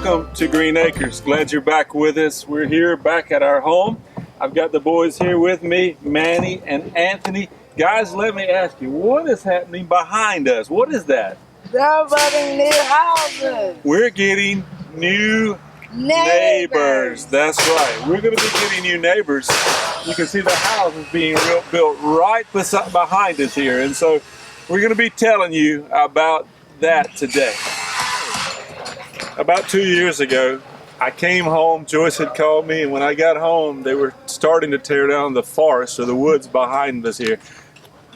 Welcome to Green Acres. Glad you're back with us. We're here back at our home. I've got the boys here with me, Manny and Anthony. Guys, let me ask you, what is happening behind us? What is that? They're building new houses. We're getting new neighbors. That's right. We're going to be getting new neighbors. You can see the house is being built right behind us here. And so we're going to be telling you about that today. About 2 years ago, I came home. Joyce had called me, and when I got home, they were starting to tear down the forest or the woods behind us here.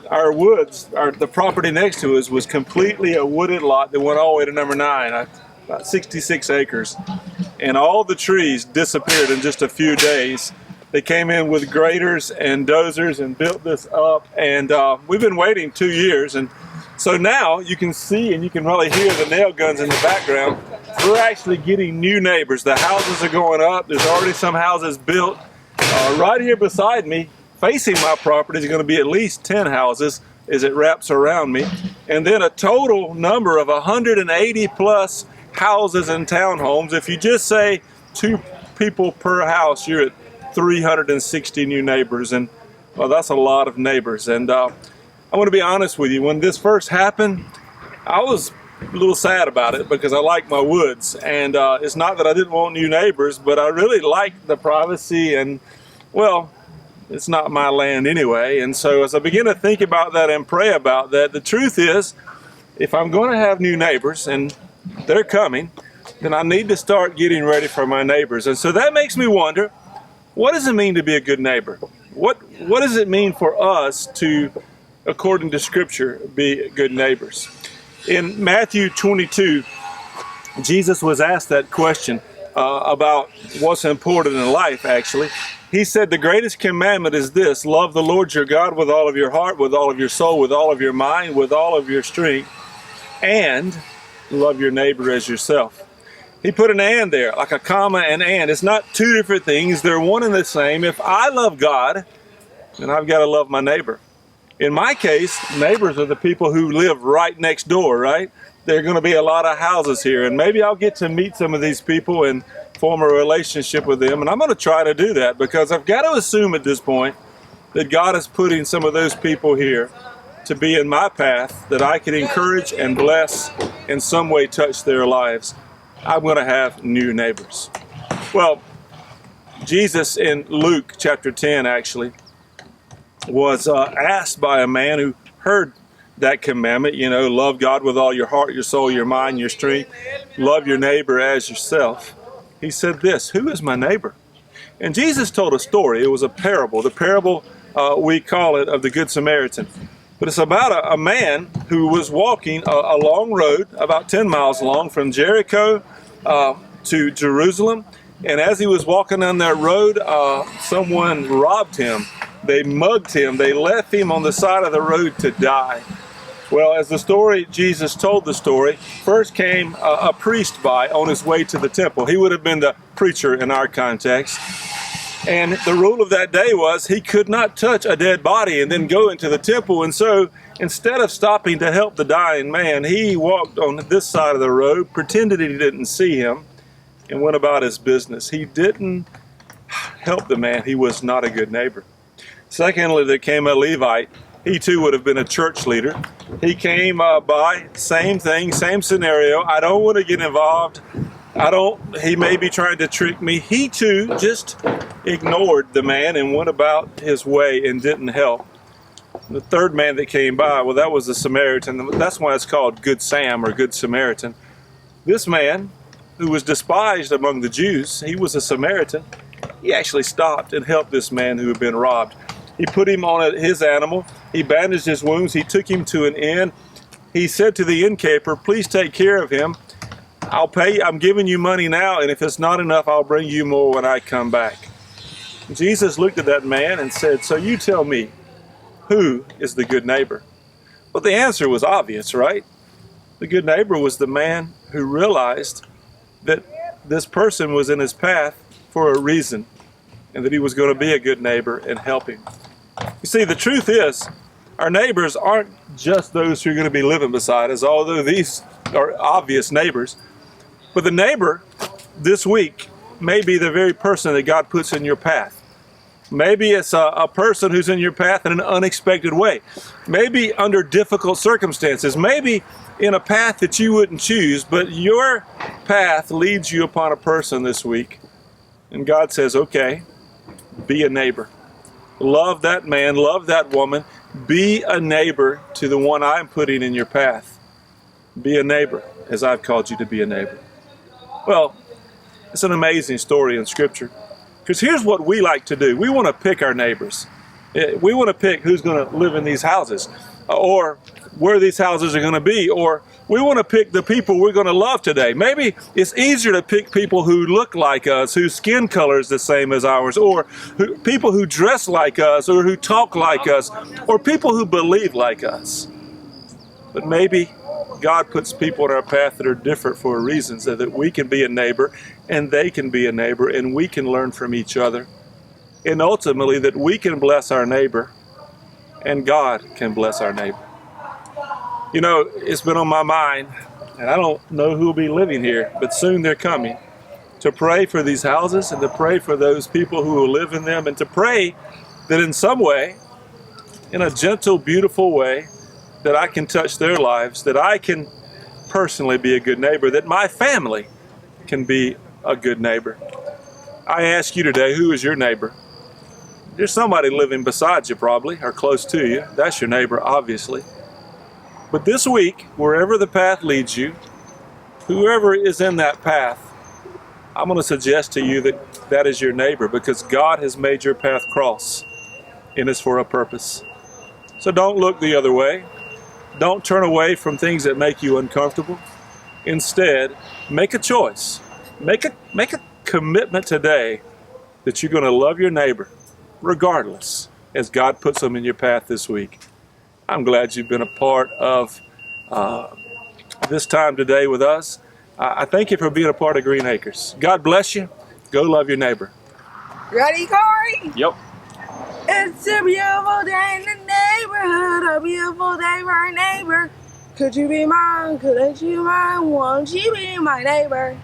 Our woods, the property next to us was completely a wooded lot that went all the way to number 9, about 66 acres. And all the trees disappeared in just a few days. They came in with graders and dozers and built this up, and we've been waiting 2 years. And so now you can see and you can really hear the nail guns in the background. We're actually getting new neighbors. The houses are going up. There's already some houses built. Right here beside me, facing my property, is going to be at least 10 houses as it wraps around me. And then a total number of 180 plus houses and townhomes. If you just say 2 people per house, you're at 360 new neighbors. And well, that's a lot of neighbors. And I want to be honest with you, when this first happened, I was a little sad about it because I like my woods, and it's not that I didn't want new neighbors, but I really like the privacy, and well, it's not my land anyway. And so as I begin to think about that and pray about that, the truth is, if I'm going to have new neighbors, and they're coming, then I need to start getting ready for my neighbors. And so that makes me wonder, what does it mean to be a good neighbor? What does it mean for us to, according to Scripture, be good neighbors? In Matthew 22, Jesus was asked that question about what's important in life, actually. He said, the greatest commandment is this: love the Lord your God with all of your heart, with all of your soul, with all of your mind, with all of your strength, and love your neighbor as yourself. He put an and there, like a comma and and. It's not 2 different things. They're one and the same. If I love God, then I've got to love my neighbor. In my case, neighbors are the people who live right next door, right? There are going to be a lot of houses here, and maybe I'll get to meet some of these people and form a relationship with them, and I'm going to try to do that because I've got to assume at this point that God is putting some of those people here to be in my path that I can encourage and bless, in some way touch their lives. I'm going to have new neighbors. Well, Jesus in Luke chapter 10 actually was asked by a man who heard that commandment, love God with all your heart, your soul, your mind, your strength, love your neighbor as yourself. He said this: who is my neighbor? And Jesus told a story. It was a parable. The parable, we call it, of the Good Samaritan. But it's about a man who was walking a long road, about 10 miles long, from Jericho to Jerusalem. And as he was walking on that road, someone robbed him. They mugged him. They left him on the side of the road to die. Well, as the story, Jesus told the story, first came a priest by on his way to the temple. He would have been the preacher in our context. And the rule of that day was he could not touch a dead body and then go into the temple. And so instead of stopping to help the dying man, he walked on this side of the road, pretended he didn't see him, and went about his business. He didn't help the man. He was not a good neighbor. Secondly, there came a Levite. He too would have been a church leader. He came by, same thing, same scenario. I don't want to get involved. He may be trying to trick me. He too just ignored the man and went about his way and didn't help. The third man that came by, well, that was the Samaritan. That's why it's called Good Sam or Good Samaritan. This man, who was despised among the Jews, he was a Samaritan. He actually stopped and helped this man who had been robbed. He put him on his animal. He bandaged his wounds. He took him to an inn. He said to the innkeeper, please take care of him. I'll pay you. I'm giving you money now, and if it's not enough, I'll bring you more when I come back. Jesus looked at that man and said, so you tell me, who is the good neighbor? Well, the answer was obvious, right? The good neighbor was the man who realized that this person was in his path for a reason, and that he was going to be a good neighbor and help him. You see, the truth is, our neighbors aren't just those who are going to be living beside us, although these are obvious neighbors. But the neighbor this week may be the very person that God puts in your path. Maybe it's a person who's in your path in an unexpected way. Maybe under difficult circumstances. Maybe in a path that you wouldn't choose, but your path leads you upon a person this week. And God says, okay, be a neighbor. Love that man, love that woman. Be a neighbor to the one I'm putting in your path. Be a neighbor as I've called you to be a neighbor. Well, it's an amazing story in Scripture. Because here's what we like to do. We want to pick our neighbors. We want to pick who's going to live in these houses, or where these houses are going to be, or we want to pick the people we're going to love today. Maybe it's easier to pick people who look like us, whose skin color is the same as ours, or people who dress like us, or who talk like us, or people who believe like us. But maybe God puts people in our path that are different for a reason, so that we can be a neighbor and they can be a neighbor and we can learn from each other. And ultimately that we can bless our neighbor and God can bless our neighbor. You know, it's been on my mind, and I don't know who will be living here, but soon they're coming, to pray for these houses and to pray for those people who will live in them, and to pray that in some way, in a gentle, beautiful way, that I can touch their lives, that I can personally be a good neighbor, that my family can be a good neighbor. I ask you today, who is your neighbor? There's somebody living beside you probably, or close to you. That's your neighbor, obviously. But this week, wherever the path leads you, whoever is in that path, I'm going to suggest to you that that is your neighbor, because God has made your path cross, and it's for a purpose. So don't look the other way. Don't turn away from things that make you uncomfortable. Instead, make a choice. Make a commitment today that you're going to love your neighbor, regardless, as God puts them in your path this week. I'm glad you've been a part of this time today with us. I thank you for being a part of Green Acres. God bless you. Go love your neighbor. Ready, Corey? Yep. It's a beautiful day in the neighborhood, a beautiful day for our neighbor. Could you be mine? Couldn't you mind? Won't you be my neighbor?